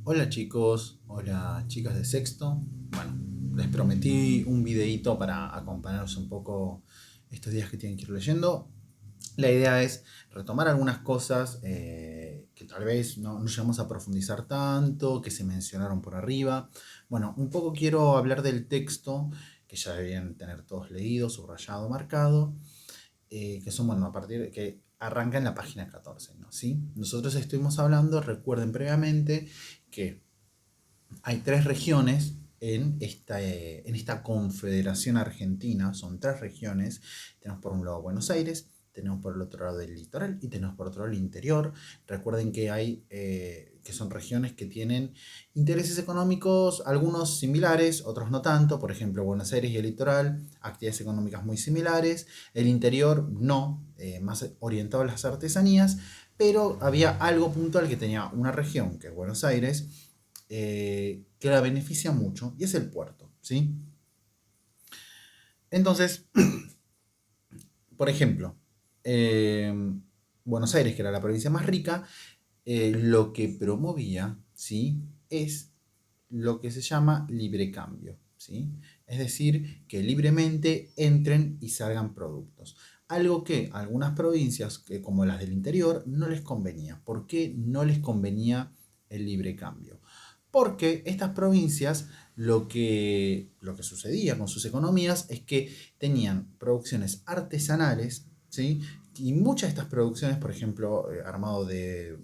Hola chicos, hola chicas de sexto. Bueno, les prometí un videíto para acompañaros un poco estos días que tienen que ir leyendo. La idea es retomar algunas cosas que tal vez no llegamos a profundizar tanto, que se mencionaron por arriba. Bueno, un poco quiero hablar del texto, que ya deben tener todos leído, subrayado, marcado, que son, bueno, a partir de que arranca en la página 14, ¿no? ¿Sí? Nosotros estuvimos hablando, recuerden previamente, que hay tres regiones en esta confederación argentina, son tres regiones. Tenemos por un lado Buenos Aires, tenemos por el otro lado el litoral y tenemos por otro lado el interior. Recuerden que hay que son regiones que tienen intereses económicos, algunos similares, otros no tanto. Por ejemplo, Buenos Aires y el litoral, actividades económicas muy similares. El interior no, más orientado a las artesanías, pero había algo puntual que tenía una región, que es Buenos Aires, que la beneficia mucho, y es el puerto, ¿sí? Entonces, por ejemplo, eh, Buenos Aires, que era la provincia más rica, lo que promovía, ¿sí? Es lo que se llama libre cambio, ¿sí? Es decir, que libremente entren y salgan productos. Algo que a algunas provincias, como las del interior, no les convenía. ¿Por qué no les convenía el libre cambio? Porque estas provincias lo que sucedía con sus economías es que tenían producciones artesanales, ¿sí? Y muchas de estas producciones, por ejemplo, armado de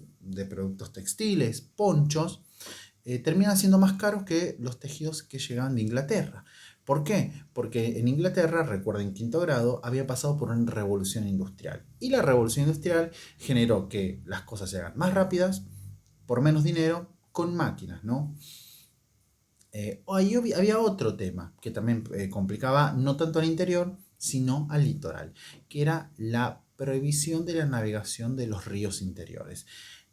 productos textiles, ponchos, terminan siendo más caros que los tejidos que llegaban de Inglaterra. ¿Por qué? Porque en Inglaterra, recuerden, quinto grado, había pasado por una revolución industrial. Y la revolución industrial generó que las cosas se hagan más rápidas, por menos dinero, con máquinas, ¿no? Ahí había otro tema que también complicaba no tanto al interior, sino al litoral, que era la prohibición de la navegación de los ríos interiores.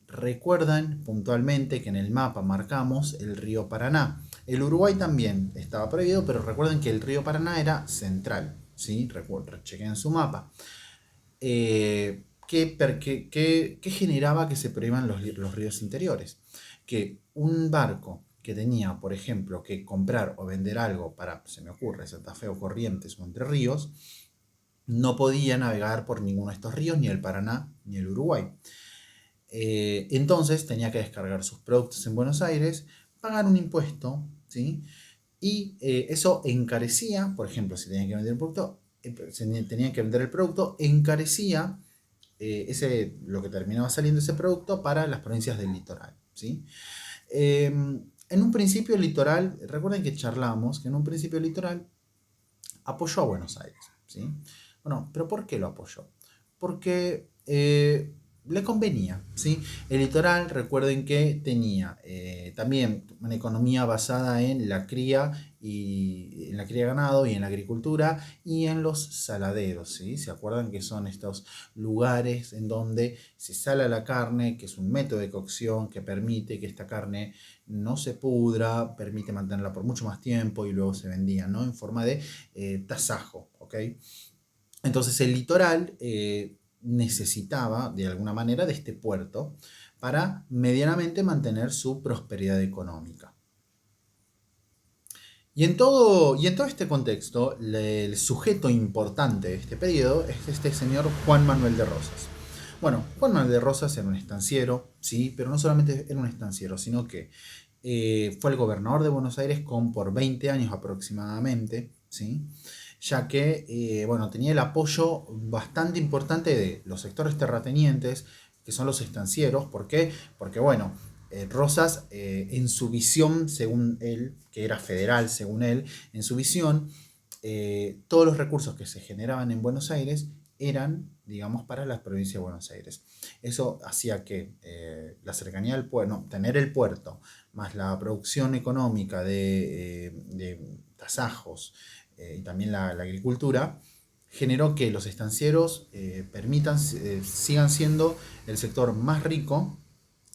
Recuerdan puntualmente que en el mapa marcamos el río Paraná. El Uruguay también estaba prohibido, pero recuerden que el río Paraná era central, ¿sí? Chequen su mapa. ¿Qué generaba que se prohíban los ríos interiores? Que un barco que tenía, por ejemplo, que comprar o vender algo para, se me ocurre, Santa Fe o Corrientes o Entre Ríos, no podía navegar por ninguno de estos ríos, ni el Paraná ni el Uruguay. Entonces tenía que descargar sus productos en Buenos Aires, pagar un impuesto, ¿sí? Y eso encarecía, por ejemplo, si tenían que vender el producto, tenían que vender el producto, encarecía lo que terminaba saliendo ese producto para las provincias del litoral, ¿sí? En un principio el litoral, recuerden que charlamos que en un principio el litoral apoyó a Buenos Aires, ¿sí? Bueno, pero ¿por qué lo apoyó? Porque le convenía, ¿sí? El litoral, recuerden que tenía también una economía basada en la cría y en la cría de ganado y en la agricultura y en los saladeros, ¿sí? ¿Se acuerdan que son estos lugares en donde se sala la carne, que es un método de cocción que permite que esta carne no se pudra, permite mantenerla por mucho más tiempo y luego se vendía, ¿no? En forma de tasajo, ¿ok? Entonces el litoral necesitaba de alguna manera de este puerto para medianamente mantener su prosperidad económica. Y en todo este contexto, el sujeto importante de este periodo es este señor Juan Manuel de Rosas. Bueno, Juan Manuel de Rosas era un estanciero, sí, pero no solamente era un estanciero, sino que fue el gobernador de Buenos Aires por 20 años aproximadamente, ¿sí? Ya que bueno, tenía el apoyo bastante importante de los sectores terratenientes, que son los estancieros. ¿Por qué? Porque bueno, Rosas, en su visión, según él, que era federal, según él, en su visión, todos los recursos que se generaban en Buenos Aires eran, digamos, para la provincia de Buenos Aires. Eso hacía que la cercanía del puerto, no, tener el puerto, más la producción económica de tasajos y también la agricultura, generó que los estancieros sigan siendo el sector más rico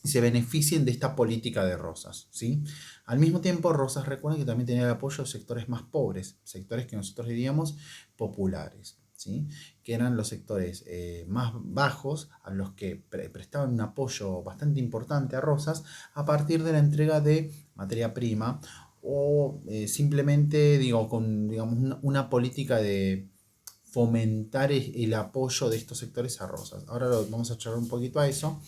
y se beneficien de esta política de Rosas, ¿sí? Al mismo tiempo, Rosas recuerda que también tenía el apoyo de sectores más pobres, sectores que nosotros diríamos populares, ¿sí? Que eran los sectores más bajos a los que prestaban un apoyo bastante importante a Rosas a partir de la entrega de materia prima o simplemente digo, con digamos, una política de fomentar el apoyo de estos sectores a Rosas. Ahora vamos a charlar un poquito a eso.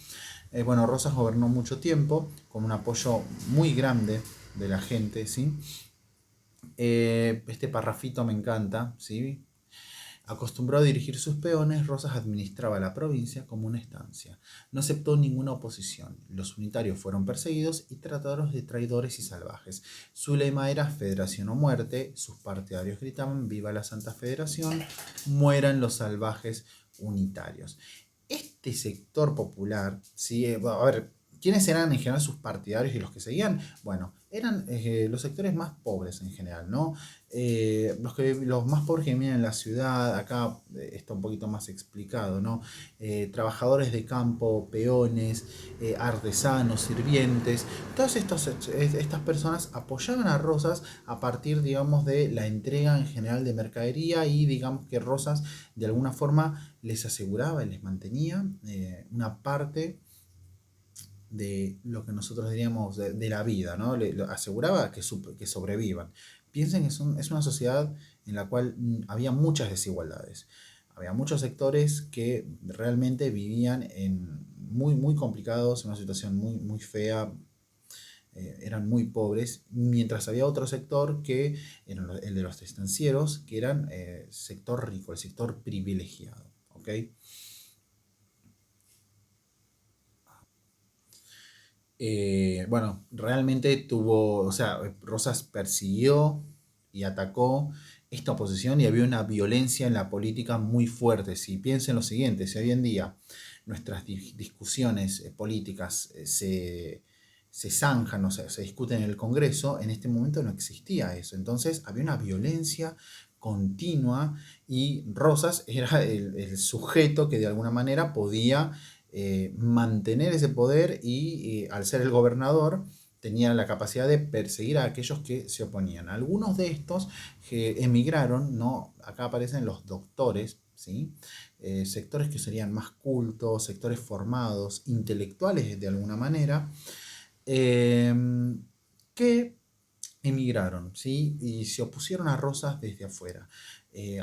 Bueno, Rosas gobernó mucho tiempo con un apoyo muy grande de la gente, ¿sí? Este parrafito me encanta, ¿sí? Acostumbrado a dirigir sus peones, Rosas administraba la provincia como una estancia. No aceptó ninguna oposición. Los unitarios fueron perseguidos y tratados de traidores y salvajes. Su lema era Federación o muerte. Sus partidarios gritaban Viva la Santa Federación, mueran los salvajes unitarios. Este sector popular, ¿sí? A ver, ¿quiénes eran en general sus partidarios y los que seguían? Bueno, eran los sectores más pobres en general, ¿no? Los más pobres que viven en la ciudad, acá está un poquito más explicado, ¿no? Trabajadores de campo, peones, artesanos, sirvientes, todas estas personas apoyaban a Rosas a partir, digamos, de la entrega en general de mercadería y digamos que Rosas de alguna forma les aseguraba y les mantenía una parte de lo que nosotros diríamos de la vida, ¿no? Le aseguraba que sobrevivan. Piensen que es una sociedad en la cual había muchas desigualdades. Había muchos sectores que realmente vivían en muy complicados, en una situación muy fea, eran muy pobres, mientras había otro sector que era el de los estancieros, que eran sector rico, el sector privilegiado. ¿Ok? Bueno, realmente tuvo, o sea, Rosas persiguió y atacó esta oposición y había una violencia en la política muy fuerte. Si piensen lo siguiente, si hoy en día nuestras discusiones políticas se zanjan, o sea, se discuten en el Congreso, en este momento no existía eso. Entonces había una violencia continua y Rosas era el sujeto que de alguna manera podía mantener ese poder y al ser el gobernador tenía la capacidad de perseguir a aquellos que se oponían. Algunos de estos que emigraron, ¿no? Acá aparecen los doctores, ¿sí? Sectores que serían más cultos, sectores formados, intelectuales de alguna manera, eh, que emigraron, ¿sí? Y se opusieron a Rosas desde afuera.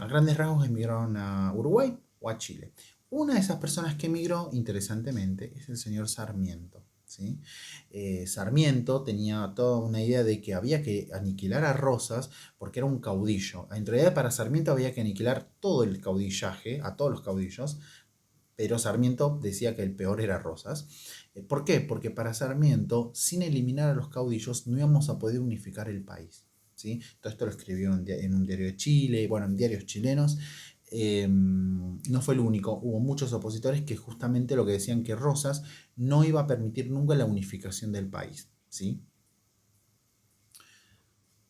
A grandes rasgos emigraron a Uruguay o a Chile. Una de esas personas que emigró, interesantemente, es el señor Sarmiento. ¿Sí? Sarmiento tenía toda una idea de que había que aniquilar a Rosas porque era un caudillo. En realidad para Sarmiento había que aniquilar todo el caudillaje, a todos los caudillos, pero Sarmiento decía que el peor era Rosas. ¿Por qué? Porque para Sarmiento, sin eliminar a los caudillos, no íbamos a poder unificar el país. ¿Sí? Todo esto lo escribió en un diario de Chile, bueno, en diarios chilenos. No fue el único, hubo muchos opositores que justamente lo que decían que Rosas no iba a permitir nunca la unificación del país. ¿Sí?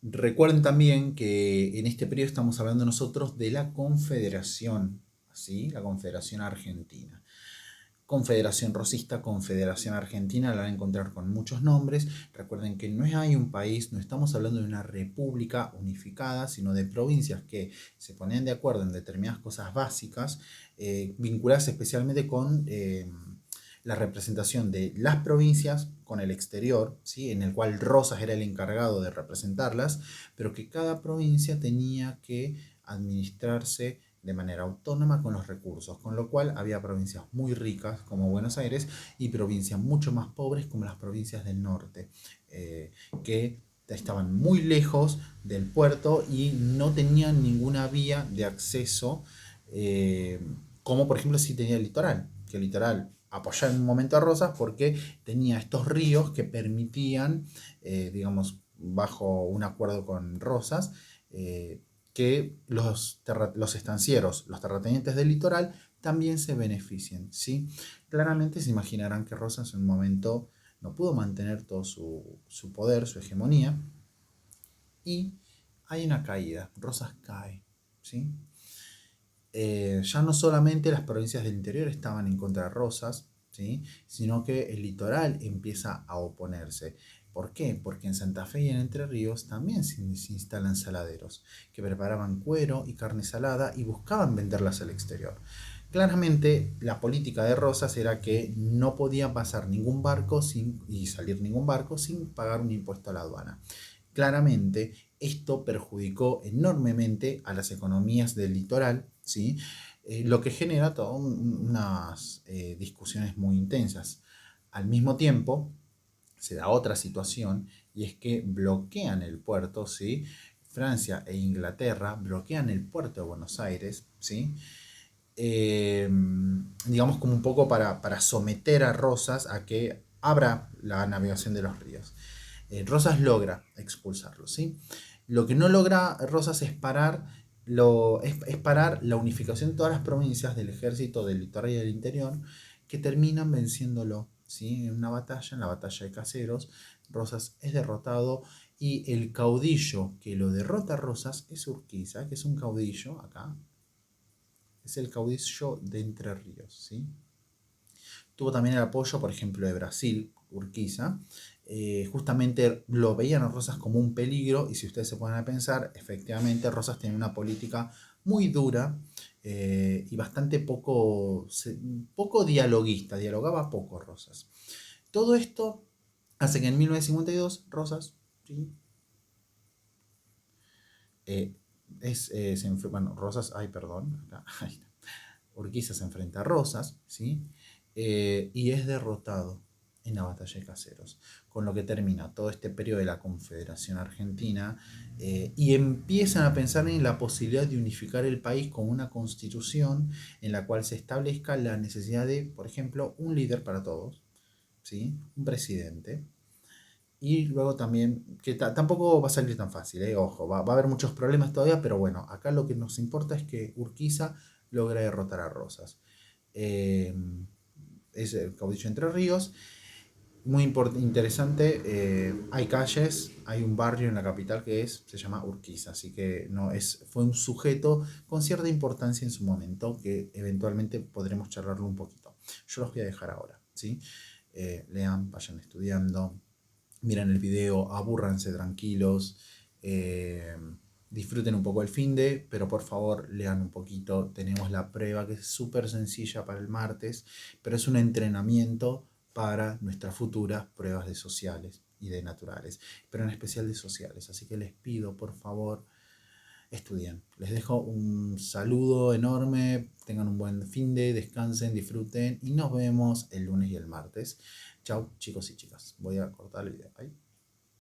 Recuerden también que en este periodo estamos hablando nosotros de la Confederación, ¿sí? La Confederación Argentina. Confederación Rosista, Confederación Argentina, la van a encontrar con muchos nombres. Recuerden que no hay un país, no estamos hablando de una república unificada, sino de provincias que se ponían de acuerdo en determinadas cosas básicas, vinculadas especialmente con la representación de las provincias con el exterior, ¿sí? En el cual Rosas era el encargado de representarlas, pero que cada provincia tenía que administrarse de manera autónoma con los recursos, con lo cual había provincias muy ricas como Buenos Aires y provincias mucho más pobres como las provincias del norte, que estaban muy lejos del puerto y no tenían ninguna vía de acceso, como por ejemplo si tenía el litoral, que el litoral apoyaba en un momento a Rosas porque tenía estos ríos que permitían, digamos, bajo un acuerdo con Rosas, que los estancieros, los terratenientes del litoral, también se beneficien, ¿sí? Claramente se imaginarán que Rosas en un momento no pudo mantener todo su poder, su hegemonía, y hay una caída, Rosas cae, ¿sí? Ya no solamente las provincias del interior estaban en contra de Rosas, ¿sí? Sino que el litoral empieza a oponerse. ¿Por qué? Porque en Santa Fe y en Entre Ríos también se instalan saladeros que preparaban cuero y carne salada y buscaban venderlas al exterior. Claramente la política de Rosas era que no podía pasar ningún barco y salir ningún barco sin pagar un impuesto a la aduana. Claramente esto perjudicó enormemente a las economías del litoral, ¿sí? Lo que genera todas unas discusiones muy intensas. Al mismo tiempo, se da otra situación y es que bloquean el puerto, ¿sí? Francia e Inglaterra bloquean el puerto de Buenos Aires, ¿sí? Digamos como un poco para someter a Rosas a que abra la navegación de los ríos. Rosas logra expulsarlo, ¿sí? Lo que no logra Rosas es parar, es parar la unificación de todas las provincias del ejército del litoral y del interior que terminan venciéndolo, ¿sí? En una batalla, en la batalla de Caseros, Rosas es derrotado y el caudillo que lo derrota a Rosas es Urquiza, que es un caudillo, acá, es el caudillo de Entre Ríos, ¿sí? Tuvo también el apoyo, por ejemplo, de Brasil, Urquiza. Justamente lo veían a Rosas como un peligro y si ustedes se ponen a pensar, efectivamente Rosas tenía una política muy dura y bastante poco dialoguista, dialogaba poco Rosas. Todo esto hace que en 1952 Rosas, ¿sí? eh, bueno, Rosas, ay, perdón, acá, Urquiza se enfrenta a Rosas, ¿sí? Y es derrotado en la batalla de Caseros, con lo que termina todo este periodo de la Confederación Argentina y empiezan a pensar en la posibilidad de unificar el país con una constitución en la cual se establezca la necesidad de, por ejemplo, un líder para todos, ¿sí? Un presidente. Y luego también, que tampoco va a salir tan fácil, ojo, va a haber muchos problemas todavía, pero bueno, acá lo que nos importa es que Urquiza logra derrotar a Rosas. Eh, es el caudillo Entre Ríos. Muy interesante, hay calles, hay un barrio en la capital que se llama Urquiza, así que no, fue un sujeto con cierta importancia en su momento, que eventualmente podremos charlarlo un poquito. Yo los voy a dejar ahora, ¿sí? Lean, vayan estudiando, miren el video, abúrranse tranquilos, eh, disfruten un poco el finde, pero por favor lean un poquito. Tenemos la prueba que es súper sencilla para el martes, pero es un entrenamiento para nuestras futuras pruebas de sociales y de naturales, pero en especial de sociales. Así que les pido, por favor, estudien. Les dejo un saludo enorme, tengan un buen finde, descansen, disfruten y nos vemos el lunes y el martes. Chao chicos y chicas. Voy a cortar el video. Bye.